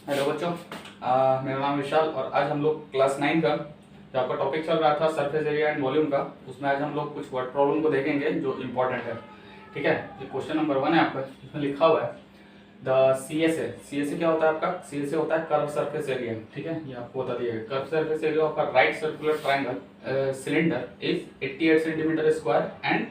Hello बच्चों, मेरा नाम विशाल और आज हम लोग क्लास 9 का जो आपका टॉपिक चल रहा था सरफेस एरिया एंड वॉल्यूम का, उसमें आज हम लोग कुछ वर्ड प्रॉब्लम को देखेंगे जो इम्पोर्टेंट है। ठीक है, ये क्वेश्चन नंबर 1 है आपका, इसमें लिखा हुआ है द सी एस ए क्या होता है आपका? सी एस ए होता है कर्व सरफेस एरिया। ठीक है, ये आपको बता दिया। Curve surface area of a right circular triangle cylinder is 88 centimetre square and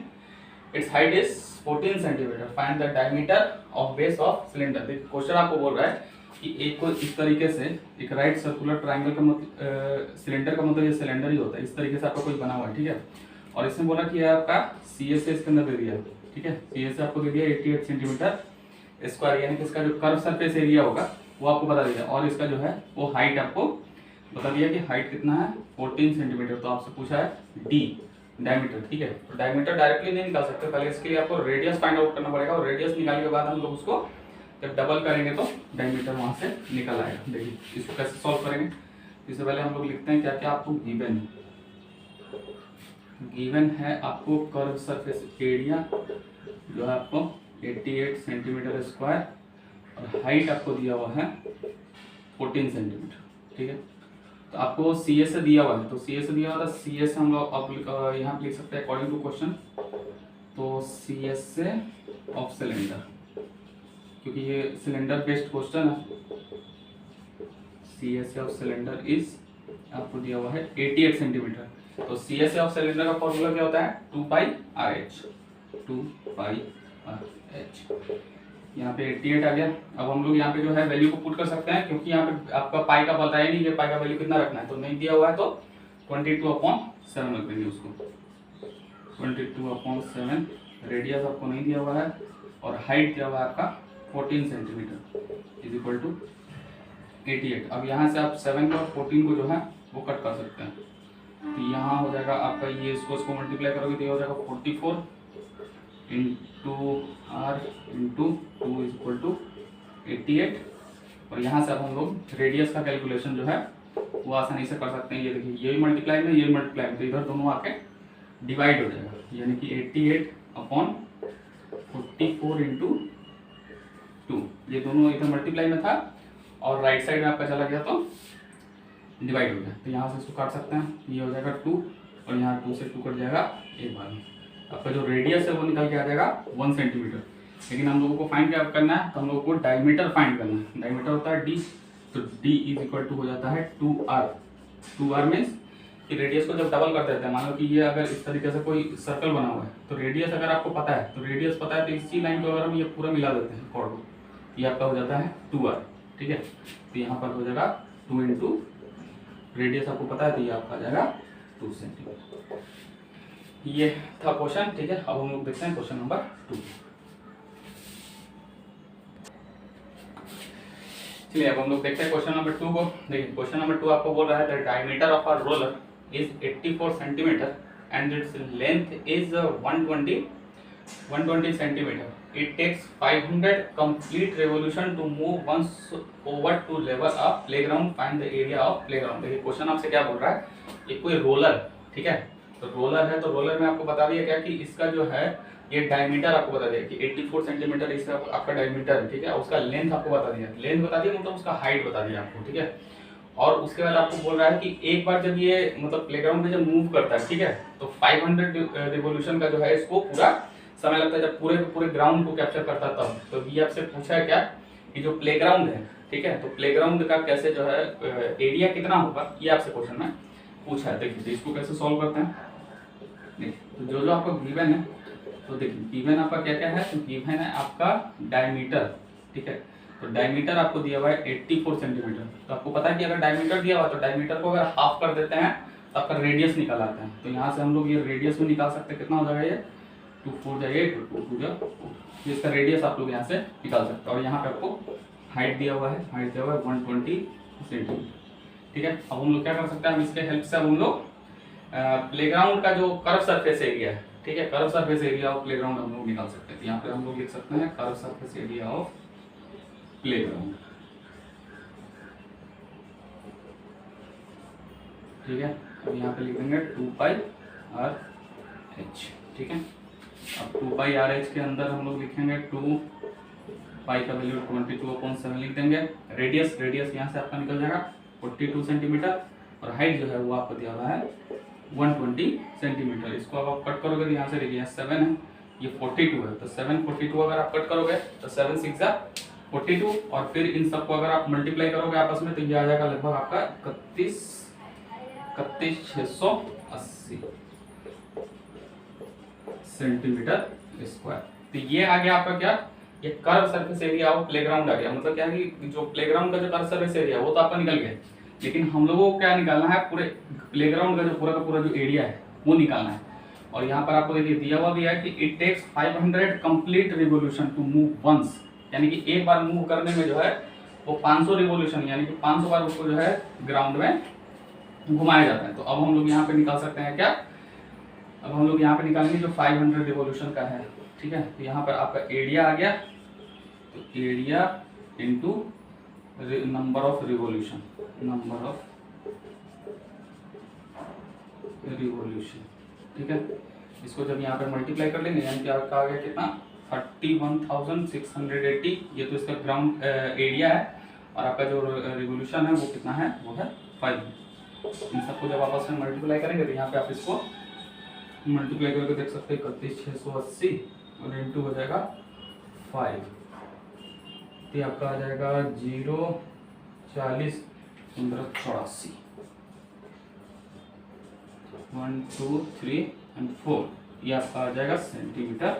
it's height is 14 centimetre. Find the diameter of base of cylinder. देखिए क्वेश्चन आपको बोल रहा है कि एक को इस तरीके से एक राइट सर्कुलर ट्रायंगल का मतलब सिलेंडर का मतलब ये सिलेंडर ही होता है, इस तरीके से आपका कोई बना हुआ है। ठीक है, और इसमें बोला कि आपका सी एस इसके अंदर दे दिया। ठीक है, सी एस आपको दे दिया 88 सेंटीमीटर स्क्वायर, यानी कि इसका जो कर्व सरफेस एरिया होगा वो आपको बता दिया, और इसका जो है वो हाइट आपको बता दिया कि हाइट कितना है 14 सेंटीमीटर। तो आपसे पूछा है डी डायमीटर। ठीक है, तो डायमीटर डायरेक्टली नहीं निकाल सकते, पहले इसके लिए आपको रेडियस फाइंड आउट करना पड़ेगा, और रेडियस निकालने के बाद हम लोग उसको जब डबल करेंगे तो डायमीटर वहां से निकल आएगा। देखिए इसको कैसे सॉल्व करेंगे। इससे पहले हम लोग लिखते हैं क्या क्या आपको गिवन है आपको कर्व सरफेस एरिया जो है आपको 88 सेंटीमीटर स्क्वायर और हाइट आपको दिया हुआ है 14 सेंटीमीटर। ठीक है, तो आपको सी एस से दिया हुआ है, तो सी एस से दिया हुआ था, सी एस हम लोग अब यहाँ पे लिख सकते हैं अकॉर्डिंग टू क्वेश्चन। तो सी एस से ऑफ सिलेंडर, क्योंकि ये सिलेंडर बेस्ड क्वेश्चन है। C S of cylinder is आपको दिया हुआ है 88 सेंटीमीटर। तो सी एस ऑफ सिलेंडर का फॉर्मूला क्या होता है? 2 pi R H. 2 pi R H, यहाँ पे 88 आ गया। अब हम लोग यहाँ पे जो है वैल्यू को पुट कर सकते हैं, क्योंकि यहाँ पे आपका पाई का पता है नहीं कि पाई का वैल्यू कितना रखना है, तो नहीं दिया हुआ है तो 22/7 रख देंगे उसको। 22/7 रेडियस आपको नहीं दिया हुआ है, और हाइट दिया हुआ है आपका 14 सेंटीमीटर इज इक्वल टू 88। अब यहाँ से आप 7 और 14 को जो है वो कट कर सकते हैं, तो यहाँ हो जाएगा आपका ये इसको मल्टीप्लाई करोगे तो ये हो जाएगा 44 into R into 2 is equal to 88। और यहाँ से अब हम लोग रेडियस का कैलकुलेशन जो है वो आसानी से कर सकते हैं। ये देखिए ये मल्टीप्लाई में ये मल्टीप्लाई में, तो इधर दोनों आके डिवाइड हो जाएगा, यानी कि 88/44 इंटू 2, ये दोनों इधर मल्टीप्लाई में था और राइट साइड में आपका चला गया तो डिवाइड हो गया। तो यहाँ से इसको काट सकते हैं, ये हो जाएगा 2 और यहाँ 2 से 2 कट जाएगा एक बार में। आपका जो रेडियस है वो निकल के आ जाएगा 1 सेंटीमीटर। लेकिन हम लोगों को फाइंड क्या करना है, तो हम लोगों को डायमीटर फाइंड करना है। डायमीटर होता है डी, तो डी इज इक्वल टू हो जाता है 2r। 2r मीन्स कि रेडियस को जब डबल कर देते हैं, मान लो कि ये अगर इस तरीके से कोई सर्कल बना हुआ है, तो रेडियस अगर आपको पता है तो रेडियस पता है, तो इसी लाइन को अगर हम ये पूरा मिला देते हैं कॉर्ड को, ये आपका हो जाता है 2r। ठीक है, तो यहाँ पर हो जाएगा 2 इंटू रेडियस आपको पता है, तो ये आपका आ जाएगा 2 सेंटीमीटर। ये था क्वेश्चन। ठीक है, अब हम लोग देखते हैं क्वेश्चन नंबर 2। चलिए अब हम लोग देखते हैं क्वेश्चन नंबर 2 को। देखिए क्वेश्चन नंबर 2 आपको बोल रहा है the diameter of a roller is 84 centimetre and its length is 120 centimetre. It takes 500 complete revolution to move once over to level of playground. Find the area of playground. देखिए question आपसे क्या बोल रहा है, ये कोई रोलर, ठीक है, तो रोलर है, तो रोलर में आपको बता दिया क्या कि इसका जो है ये डायमीटर आपको बता दिया कि 84 सेंटीमीटर इसका आपका डायमीटर है। ठीक है, उसका लेंथ आपको बता दिया, लेंथ बता दिया मतलब उसका हाइट बता दिया आपको। ठीक है, और उसके बाद आपको बोल रहा है कि एक बार जब ये मतलब प्लेग्राउंड में जब मूव करता है, ठीक है, तो 500 रिवोल्यूशन का जो है इसको पूरा समय लगता है, जब पूरे ग्राउंड को कैप्चर करता तब। तो ये आपसे पूछा है क्या कि जो प्लेग्राउंड है, ठीक है, तो प्लेग्राउंड का कैसे जो है एरिया कितना होगा, ये आपसे क्वेश्चन में पूछा है। देखिए इसको कैसे सॉल्व करते हैं। देखिए तो जो आपको गिवन है, तो देखिए गिवन आपका क्या क्या है, तो गिवन है आपका डायमीटर। ठीक है, तो डायमीटर आपको दिया हुआ है 84 सेंटीमीटर। तो आपको पता है कि अगर डायमीटर दिया हुआ तो डायमीटर को अगर हाफ कर देते हैं तो आपका रेडियस निकल आता है। तो यहाँ से हम लोग ये रेडियस में निकाल सकते हैं, कितना हो जाएगा ये 2 4 जा 8 2 2 जा 4, इसका रेडियस आप लोग यहाँ से निकाल सकते हैं। और यहाँ पे आपको हाइट दिया हुआ है, हाइट दिया हुआ है 120 सेंटीमीटर। ठीक है, अब हम लोग क्या कर सकते हैं, हम इसके हेल्प से हम लोग प्लेग्राउंड का जो कर्व सरफेस एरिया है, ठीक है, curve surface area of playground हम लोग निकाल सकते हैं। यहाँ पे हम लोग लिख सकते हैं curve surface area of playground. ठीक है, अब यहाँ पे लिख देंगे 2 पाई आर एच। ठीक है, अब 2 पाई आर एच के अंदर हम लोग लिखेंगे 2 पाई का वैल्यू 22/7 लिख देंगे। रेडियस यहाँ से आपका निकल जाएगा 42 सेंटीमीटर और हाइट जो है वो आपको दिया हुआ है 120 सेंटीमीटर। इसको अब आप कट करोगे तो यहाँ से देखिए 7 है, ये 42 है, तो 7 42 अगर आप कट करोगे तो 7 6 42 और फिर इन सबको अगर आप मल्टीप्लाई करोगे आपस में तो ये आ जाएगा लगभग आपका 31,680 सेंटीमीटर स्क्वायर। तो ये आ गया आपका क्या, ये curve surface area of playground आ गया। मतलब क्या है कि जो प्लेग्राउंड का जो कर्व सरफेस एरिया वो तो आपका निकल गया, लेकिन हम लोगों को क्या निकालना है, पूरे प्लेग्राउंड का जो पूरा जो एरिया है वो निकालना है। और यहाँ पर आपको देखिए दिया हुआ भी है कि it takes 500 complete revolution to move once, यानी कि एक बार मूव करने में जो है वो 500 रिवोल्यूशन यानी कि 500 बार उसको जो है ग्राउंड में घुमाया जाता है। तो अब हम लोग यहाँ पे निकाल सकते हैं क्या, अब हम लोग यहाँ पे निकालेंगे जो 500 रिवोल्यूशन का है, ठीक है। तो यहाँ पर आपका एरिया आ गया, तो area into number of revolution, number of revolution, ठीक है। इसको जब यहाँ पे मल्टीप्लाई कर लेंगे यानी कि आपका आ गया कितना 31,680, ये तो इसका ग्राउंड एरिया है और आपका जो रिवोल्यूशन है वो कितना है, वो है 5। इन सबको जब आपस में मल्टीप्लाई करेंगे तो यहाँ पे आप इसको मल्टीप्लाई करके देख सकते हैं 31,680 और इंटू हो जाएगा 5, तो आपका आ जाएगा 0 40 15 84 1 2 3 एंड 4, ये आपका आ जाएगा सेंटीमीटर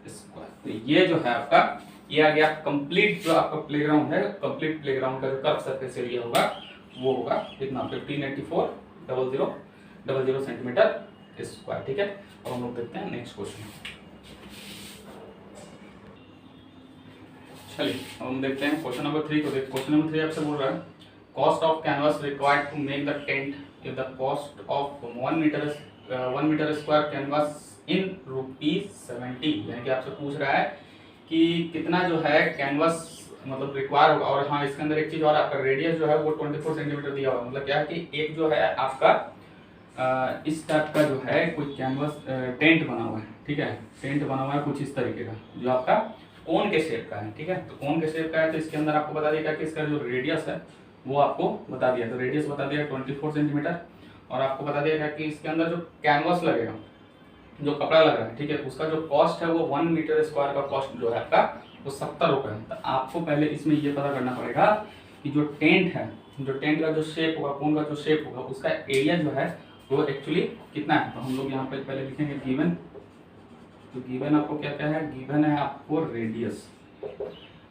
स्क्वायर। तो ये जो है आपका ये आ गया कंप्लीट जो आपका प्लेग्राउंड है, कंप्लीट प्लेग्राउंड का जो कर्व सरफेस एरिया होगा वो होगा कितना 1584,000 सेंटीमीटर स्क्वायर, ठीक है। अब हम लोग देखते हैं नेक्स्ट क्वेश्चन। चलिए अब हम देखते हैं क्वेश्चन नंबर 3 को। क्वेश्चन नंबर 3 आपसे बोल रहा है cost of canvas required to make the tent if the cost of 1 metre square canvas in ₹70, यानी कि आपसे पूछ रहा है कि कितना जो है कैनवास मतलब रिक्वायर होगा। और हाँ इसके अंदर एक चीज और, आपका रेडियस जो है वो 24 सेंटीमीटर दिया हुआ है। मतलब क्या है कि एक जो है आपका इस टाइप का जो है कोई कैनवास टेंट बना हुआ है, ठीक है, टेंट बना हुआ है कुछ इस तरीके का जो आपका कोन के शेप का है, ठीक है। तो कोन के शेप का है तो इसके अंदर आपको बता दिया कि इसका जो रेडियस है वो आपको बता दिया, तो रेडियस बता दिया 24 सेंटीमीटर और आपको बता दिया कि इसके अंदर जो कैनवास लगेगा, जो कपड़ा लग रहा है, ठीक है, उसका जो कॉस्ट है वो 1 मीटर स्क्वायर का कॉस्ट जो है आपका वो 70 रुपये है। तो आपको पहले इसमें ये पता करना पड़ेगा कि जो टेंट है, जो टेंट का जो शेप होगा, कोन का जो शेप होगा, उसका एरिया जो है वो एक्चुअली कितना है। तो हम लोग यहाँ पे पहले लिखेंगे गिवन। तो गिवन आपको क्या क्या है, गिवन है आपको रेडियस,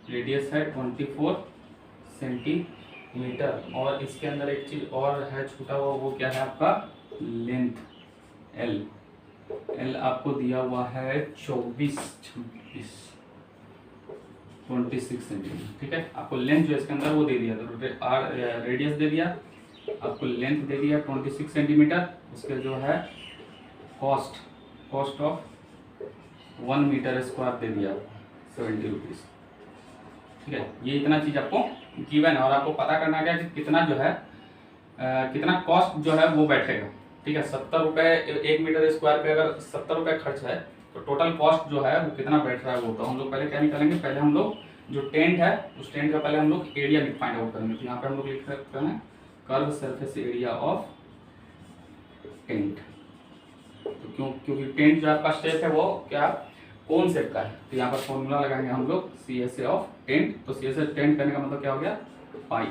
रेडियस है 24 सेंटीमीटर और इसके अंदर एक चीज और है छूटा हुआ, वो क्या है आपका लेंथ एल, एल आपको दिया हुआ है 26 सेंटीमीटर, ठीक है। आपको लेंथ जो इसके अंदर वो दे दिया, तो रेडियस दे दिया, आपको लेंथ दे दिया 26 सेंटीमीटर, उसके जो है कॉस्ट ऑफ 1 मीटर स्क्वायर दे दिया 70 रुपीज़, ठीक है। ये इतना चीज़ आपको गिवन है और आपको पता करना क्या कि कितना जो है कितना कॉस्ट जो है वो बैठेगा, ठीक है। 70 रुपये 1 मीटर स्क्वायर पे अगर 70 रुपये खर्च है तो टोटल कॉस्ट जो है वो कितना बैठ रहा है वो। तो हम लोग पहले क्या निकालेंगे, पहले हम लोग जो टेंट है उस टेंट का पहले हम लोग एरिया फाइंड आउट करेंगे। तो यहाँ पे हम लोग लिख सकते हैं curve surface area of tent. तो क्योंकि टेंट जो आपका शेप है वो क्या कौन शेप का है, तो यहाँ पर फॉर्मूला लगाएंगे हम लोग CSA ऑफ टेंट। तो CSA टेंट करने का मतलब क्या हो गया पाई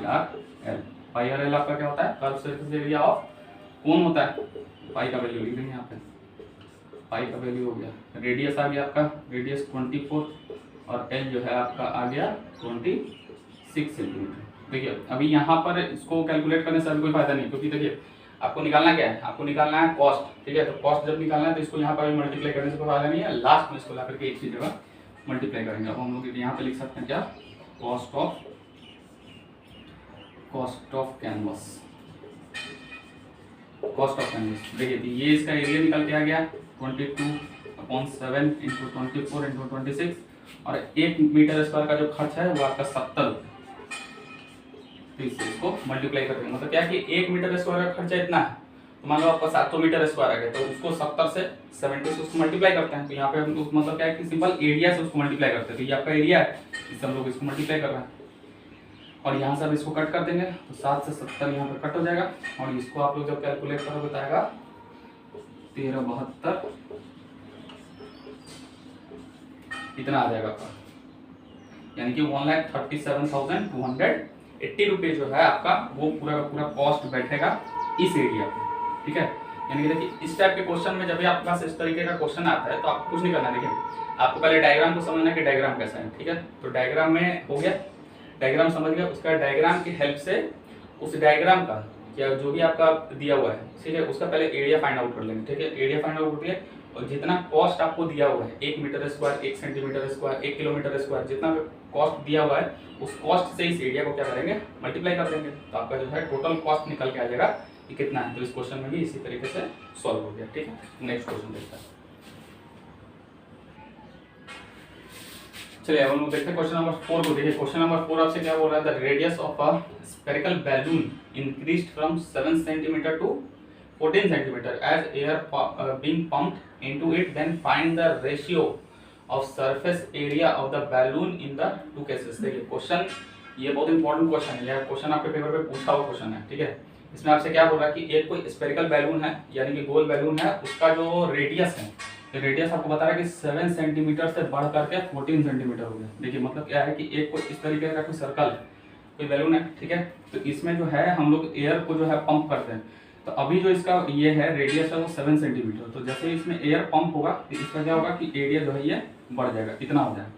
आर एल आपका क्या होता है कर्व सरफेस एरिया ऑफ कौन होता है, पाई का वैल्यू लिख देंगे यहाँ पे, पाई का वैल्यू हो गया, रेडियस आ गया आपका रेडियस 24 और एल जो है आपका आ गया 26 सेंटीमीटर। देखिए अभी यहाँ पर इसको कैलकुलेट करने से अभी कोई फायदा नहीं, क्योंकि देखिए आपको निकालना क्या है, आपको निकालना है कॉस्ट, ठीक है। तो कॉस्ट जब निकालना है तो इसको यहाँ पर मल्टीप्लाई करने से कोई फायदा नहीं है, लास्ट में इसको ला करके एक ही जगह मल्टीप्लाई करेंगे। अब हम लोग यहाँ पे लिख सकते हैं क्या cost of canvas, cost of canvas. देखिए ये इसका एरिया निकल के आ गया 22/7 × 24 × 26 और 1 मीटर स्क्वायर का जो खर्च है वो आपका 70 रुपये। तो इसको मल्टीप्लाई कर देंगे, मतलब क्या कि 1 मीटर स्क्वायर का खर्चा इतना है तो मान लो आपका 700 मीटर स्क्वायर आ गया, तो उसको 70 से 70 से उसको मल्टीप्लाई करते हैं। तो यहाँ पे हम लोग मतलब क्या है कि सिंपल एरिया से उसको मल्टीप्लाई करते हैं। तो ये आपका एरिया है, इससे हम लोग इसको मल्टीप्लाई कर रहे हैं और यहाँ से अब इसको कट कर देंगे। तो 7 से 70 यहाँ पे कट हो जाएगा और इसको आप लोग जब कैलकुलेट करोगे बताएगा 1372 इतना आ जाएगा आपका, यानी कि 1,37,280 रुपये जो है आपका वो पूरा का पूरा कॉस्ट बैठेगा इस एरिया पे। ठीक है, यानी कि देखिए इस टाइप के क्वेश्चन में जब भी आपके पास इस तरीके का क्वेश्चन आता है तो आपको कुछ नहीं करना है। देखिए आपको पहले डायग्राम को समझना है कि डायग्राम कैसा है। ठीक है, तो डायग्राम में हो गया, डायग्राम समझ गया, उसका डायग्राम की हेल्प से उस डायग्राम का या जो भी आपका दिया हुआ है, ठीक है, उसका पहले एरिया फाइंड आउट कर लेंगे। ठीक है, एरिया फाइंड आउट करके और जितना कॉस्ट आपको दिया हुआ है 1 metre square, 1 centimetre square, 1 kilometre square, जितना कॉस्ट दिया हुआ है उस कॉस्ट से इस एरिया को क्या करेंगे मल्टीप्लाई कर देंगे। तो आपका जो है टोटल कॉस्ट निकल के आ जाएगा कि कितना है। तो इस क्वेश्चन में भी इसी तरीके से सॉल्व हो गया। ठीक है, नेक्स्ट क्वेश्चन देखते हैं। चलिए अब हम लोग देखते हैं क्वेश्चन नंबर 4 को। देखिए क्वेश्चन नंबर 4 आपसे क्या बोल रहा है, the radius of a spherical balloon increased from 7 centimetre to 14 centimetre as air being pumped into it, then find the ratio of surface area of the balloon in the two cases. देखिए question ये बहुत important question है, यह question आपके paper पे पूछा हुआ question है। ठीक है, इसमें आपसे क्या बोल रहा है कि एक कोई स्फेरिकल बैलून है यानी कि गोल बैलून है, उसका जो रेडियस है, रेडियस आपको बता रहा है कि 7 सेंटीमीटर से बढ़ करके 14 सेंटीमीटर हो गया। देखिए मतलब क्या है कि एक कोई इस तरीके का कोई सर्कल कोई बैलून है। ठीक है, तो इसमें जो है हम लोग एयर को जो है पंप करते हैं। तो अभी जो इसका ये है रेडियस है वो 7 सेंटीमीटर, तो जैसे इसमें एयर पंप होगा तो इसका क्या होगा कि एरिया जो है ये बढ़ जाएगा, इतना हो जाएगा।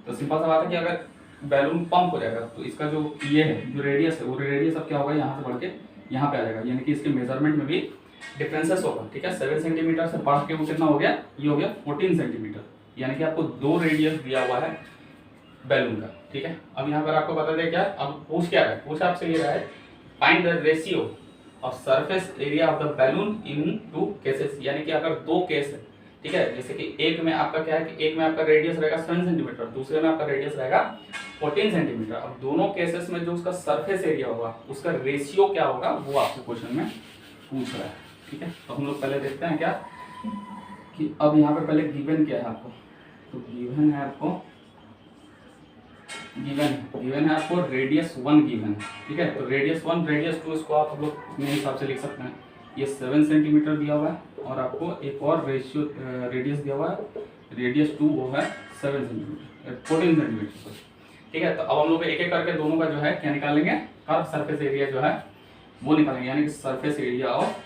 तो सिंपल सा बात है कि अगर बैलून पंप हो जाएगा तो इसका जो ये है जो रेडियस है वो रेडियस अब क्या होगा यहाँ से बढ़ के यहाँ पे आ जाएगा, यानी कि इसके मेजरमेंट में भी डिफरेंसेस होगा। ठीक है, 7 सेंटीमीटर से बढ़ के वो कितना हो गया, ये हो गया 14 सेंटीमीटर, यानी कि आपको 2 रेडियस दिया हुआ है बैलून का। ठीक है, अब यहाँ पर आपको बता दें क्या, अब पूछ क्या है, पूछ आपसे ये रहा है find the ratio of surface area of the balloon in 2 cases, यानी कि अगर 2 केस है। ठीक है, जैसे कि एक में आपका क्या है कि एक में आपका रेडियस रहेगा 7 सेंटीमीटर, दूसरे में आपका रेडियस रहेगा 14 सेंटीमीटर। अब दोनों केसेस में जो उसका सरफेस एरिया होगा उसका रेशियो क्या होगा वो आपसे क्वेश्चन में पूछ रहा है। ठीक है, तो हम लोग पहले देखते हैं क्या कि अब यहाँ पे पहले गिवन क्या है आपको, तो गिवन है आपको गिवन है आपको रेडियस 1 गिवन है। ठीक है, तो रेडियस 1 रेडियस 2 इसको आप लोग अपने हिसाब से लिख सकते हैं। ये 7 सेंटीमीटर दिया हुआ है और आपको एक और रेशियो रेडियस दिया हुआ है, रेडियस 2 वो है 7 सेंटीमीटर 14 सेंटीमीटर। ठीक है, तो अब हम लोग एक एक करके दोनों का जो है क्या निकालेंगे, कर्व सरफेस एरिया जो है वो निकालेंगे, यानी कि सरफेस एरिया ऑफ,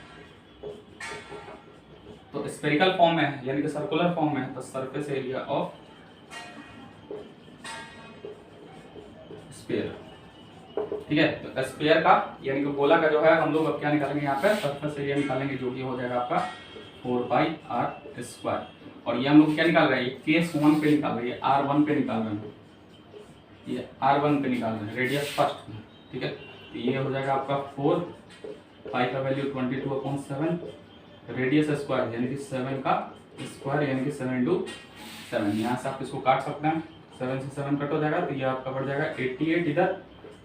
तो स्फेरिकल फॉर्म में है यानी कि सर्कुलर फॉर्म में है, तो सरफेस एरिया ऑफ स्फीयर। ठीक है, तो स्फीयर का यानी कि गोला का जो है हम लोग अब क्या निकालेंगे, यहाँ पे सरफेस एरिया निकालेंगे जो कि हो जाएगा आपका 4πr²। और ये हम लोग क्या निकाल रहे हैं, केस 1 पे निकाल रहे हैं, R1 पे निकाल रहे हैं, ये R1 पे निकाल रहे हैं रेडियस फर्स्ट में। ठीक है, तो ये हो जाएगा आपका 4, पाई का वैल्यू 22/7, रेडियस स्क्वायर यानी कि 7 का स्क्वायर यानी कि 7 × 7। यहाँ से आप इसको काट सकते हैं, 7 से 7 कट हो जाएगा, तो ये आपका बढ़ जाएगा 88 इधर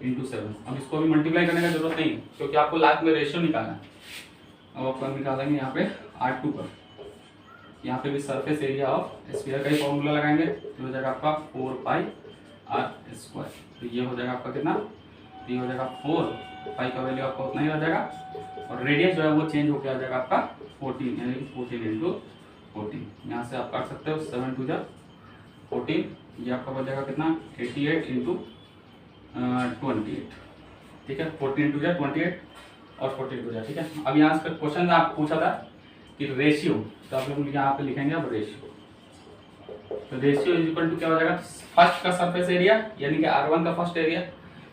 × 7। अब इसको अभी मल्टीप्लाई करने का जरूरत नहीं है क्योंकि आपको लास्ट में रेशियो निकालना है। अब अपन निकालेंगे यहाँ पे R2 पर, यहाँ पे भी सरफेस एरिया ऑफ स्फीयर का ही फॉर्मूला लगाएंगे, तो हो जाएगा आपका 4πr²। तो ये हो जाएगा आपका कितना, ये हो जाएगा 4, पाई का वैल्यू आपका उतना ही हो जाएगा और रेडियस जो है वो चेंज होकर आ जाएगा आपका 14, यानी कि 14 × 14। यहाँ से आप काट सकते हो 7 × 14, ये आपका बच जाएगा कितना 88 × 28। ठीक है, 14 × 28 और 14 × ठीक है। अब यहाँ से क्वेश्चन आप पूछा था कि रेशियो, तो आप लोग यहाँ पे लिखेंगे अब रेशियो। तो रेशियो इज इक्वल टू क्या हो जाएगा, फर्स्ट का सरफेस एरिया यानी कि R1 का फर्स्ट एरिया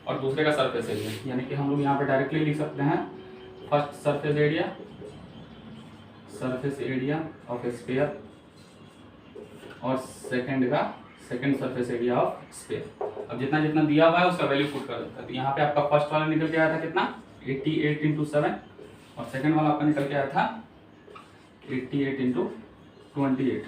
और दूसरे का सरफेस एरिया, यानी कि हम लोग यहाँ पे डायरेक्टली लिख सकते हैं first surface area of sphere और सेकंड का second surface area of sphere. अब जितना जितना दिया हुआ है उसका वैल्यू पुट कर देता है। तो यहाँ पे आपका फर्स्ट वाला निकल के आया था कितना 88 × 7 और सेकंड वाला आपका निकल के आया था 88 × 28।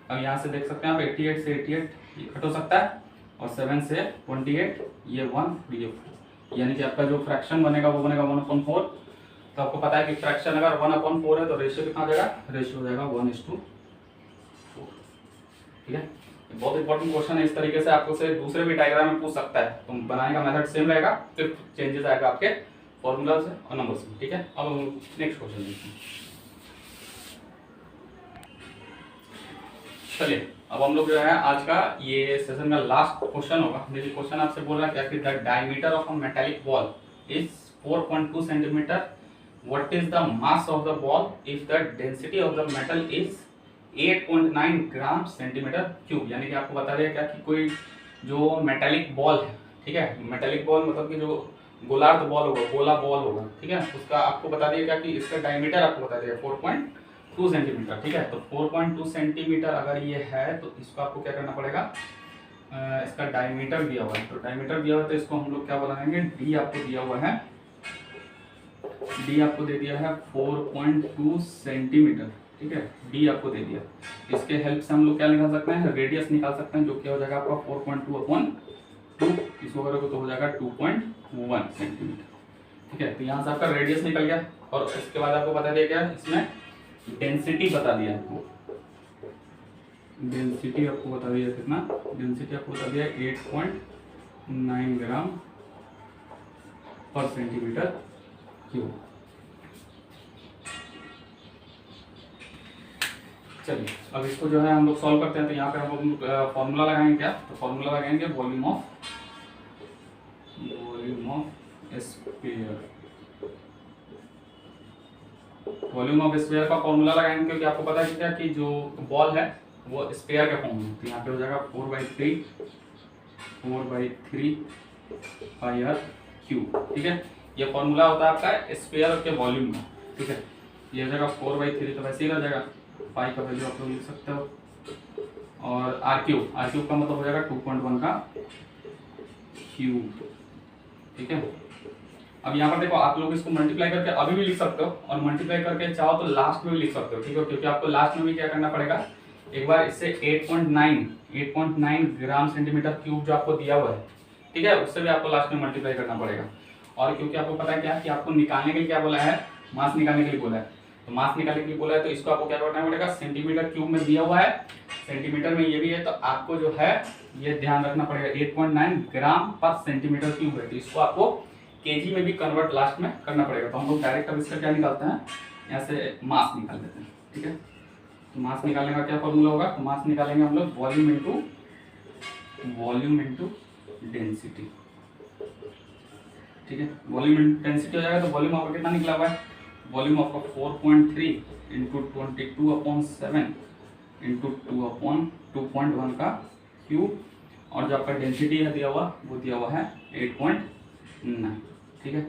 अब यहाँ से देख सकते हैं आप 88 से 88 ये कट हो सकता है और 7 से 28 ये 1 ये 4, यानी कि आपका जो फ्रैक्शन बनेगा वो बनेगा 1/4 तो आपको पता है कि फ्रैक्शन अगर 1/4 है तो रेशियो कितना हो जाएगा, रेशियो हो जाएगा 1:4। ठीक है, बहुत इंपॉर्टेंट क्वेश्चन है। इस तरीके से आपको से दूसरे भी डायग्राम में पूछ सकता है, तो बनाने का मेथड सेम रहेगा, सिर्फ चेंजेस आएगा आपके फॉर्मूला से और नंबर्स में। ठीक है, अब नेक्स्ट क्वेश्चन देखते हैं। चलिए अब हम लोग जो है आज का ये सेशन का लास्ट क्वेश्चन होगा। देखिए क्वेश्चन आपसे बोल रहा है क्या कि the diameter of a metallic ball is 4.2 centimetre. What is the mass of the ball if the density of the metal is 8.9 gram centimetre cube. यानी कि आपको बता दिया क्या कि कोई जो मेटालिक बॉल है, ठीक है, मेटालिक बॉल मतलब कि जो गोलार्ध बॉल होगा, गोला बॉल होगा, ठीक है, उसका आपको बता दिया क्या कि इसका डायमीटर आपको बता दिया 4.2 सेंटीमीटर। ठीक है, तो 4.2 सेंटीमीटर अगर ये है तो इसको आपको क्या करना पड़ेगा, इसका डायमीटर दिया हुआ है, तो डायमीटर दिया हुआ है तो इसको हम लोग क्या बनाएंगे, डी आपको दिया हुआ है, डी आपको दे दिया है 4.2 सेंटीमीटर। ठीक है, डी आपको दे दिया, इसके हेल्प से हम लोग क्या निकाल सकते हैं, रेडियस निकाल सकते हैं, जो क्या हो जाएगा आपका 4.2/2, इसको करोगे तो हो जाएगा 2.1 सेंटीमीटर। ठीक है, तो यहाँ से आपका रेडियस निकल गया और इसके बाद आपको बता दिया क्या, इसमें डेंसिटी बता दिया आपको, डेंसिटी आपको बता दिया कितना, डेंसिटी आपको बता दिया 8.9 ग्राम पर सेंटीमीटर क्यूब। चलिए अब इसको जो है हम लोग सॉल्व करते हैं। तो यहाँ पे हम लोग फॉर्मूला लगाएंगे क्या, तो फॉर्मूला लगाएंगे volume of sphere. Volume of sphere का फॉर्मूला लगाएंगे क्योंकि आपको पता है क्या कि जो बॉल है वो स्फीयर के फॉर्म में, तो यहाँ पे हो जाएगा 4/3 पाई आर क्यूब। ठीक है, ये फॉर्मूला होता है आपका स्फीयर के वॉल्यूम का। ठीक है, ये हो जाएगा 4/3, तो वैसे ही रह जाएगा, पाई का वैल्यू आप लोग लिख सकते हो, और आर क्यूब का मतलब हो जाएगा 2.1 का क्यूब। ठीक है, अब यहाँ पर देखो आप लोग इसको मल्टीप्लाई करके अभी भी लिख सकते हो और मल्टीप्लाई करके चाहो तो लास्ट में भी लिख सकते हो। ठीक है, क्योंकि आपको लास्ट में भी क्या करना पड़ेगा, एक बार इससे 8.9 ग्राम सेंटीमीटर क्यूब जो आपको दिया हुआ है, ठीक है, उससे भी आपको लास्ट में मल्टीप्लाई करना पड़ेगा। और क्योंकि आपको पता है क्या कि आपको निकालने के लिए क्या बोला है, मास निकालने के लिए बोला है, तो मास निकालने के लिए बोला है तो इसको आपको क्या करना पड़ेगा, सेंटीमीटर क्यूब में दिया हुआ है, सेंटीमीटर में ये भी है, तो आपको जो है ये ध्यान रखना पड़ेगा 8.9 ग्राम पर सेंटीमीटर क्यूब है, तो इसको आपको केजी में भी कन्वर्ट लास्ट में करना पड़ेगा। तो हम लोग डायरेक्ट अब इसका क्या निकालते हैं, यहाँ से मास निकाल देते हैं। ठीक है, तो मास निकालने का क्या फॉर्मूला होगा, तो मास निकालेंगे हम लोग वॉल्यूम इंटू डेंसिटी। ठीक है, वॉल्यूम डेंसिटी हो जाएगा तो वॉल्यूम आपका कितना निकला हुआ है, वॉल्यूम आपका 4.3 इंटू 22/7 इंटू 2/2.1 का क्यूब, और जो आपका डेंसिटी है दिया हुआ वो दिया हुआ है 8.9। ठीक है,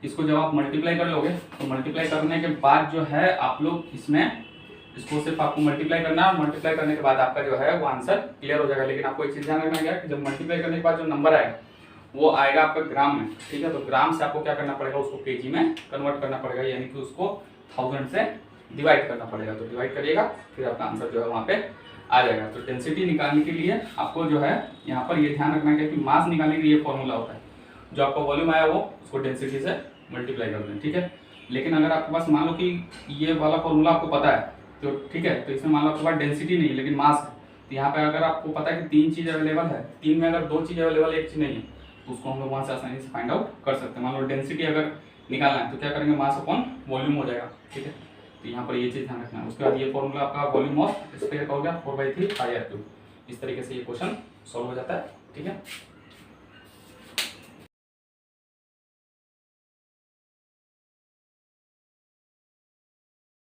इसको जब आप मल्टीप्लाई कर लोगे तो मल्टीप्लाई करने के बाद जो है आप लोग इसमें इसको सिर्फ आपको मल्टीप्लाई करना है, मल्टीप्लाई करने के बाद आपका जो है वो आंसर क्लियर हो जाएगा। लेकिन आपको एक चीज ध्यान रखना है कि जब मल्टीप्लाई करने के बाद जो नंबर आएगा वो आएगा आपका ग्राम में। ठीक है, तो ग्राम से आपको क्या करना पड़ेगा, उसको केजी में कन्वर्ट करना पड़ेगा, यानी कि उसको 1000 से डिवाइड करना पड़ेगा। तो डिवाइड करिएगा फिर आपका आंसर जो है वहाँ पे आ जाएगा। तो डेंसिटी निकालने के लिए आपको जो है यहाँ पर ये ध्यान रखना है कि मास निकालने के लिए ये फॉर्मूला होता है, जो आपका वॉल्यूम आया वो उसको डेंसिटी से मल्टीप्लाई कर दें। ठीक है, लेकिन अगर आपके पास मान लो कि ये वाला फॉर्मूला आपको पता है तो ठीक है, तो इसमें मान लो आपके पास डेंसिटी नहीं है लेकिन मास है, तो यहाँ पे अगर आपको पता है कि 3 चीज़ अवेलेबल है, 3 में अगर 2 चीज़ अवेलेबल है, 1 चीज़ नहीं है, तो उसको हम लोग वहाँ से आसानी से फाइंड आउट कर सकते हैं। मान लो डेंसिटी अगर निकालना है तो क्या करेंगे, मास अपॉन वॉल्यूम हो जाएगा। ठीक है, तो यहाँ पर ये चीज़ ध्यान रखना है। उसके बाद ये फॉर्मूला आपका वॉल्यूम ऑफ स्फीयर का हो गया 4/3 पाई आर क्यूब। इस तरीके से ये क्वेश्चन सॉल्व हो जाता है। ठीक है।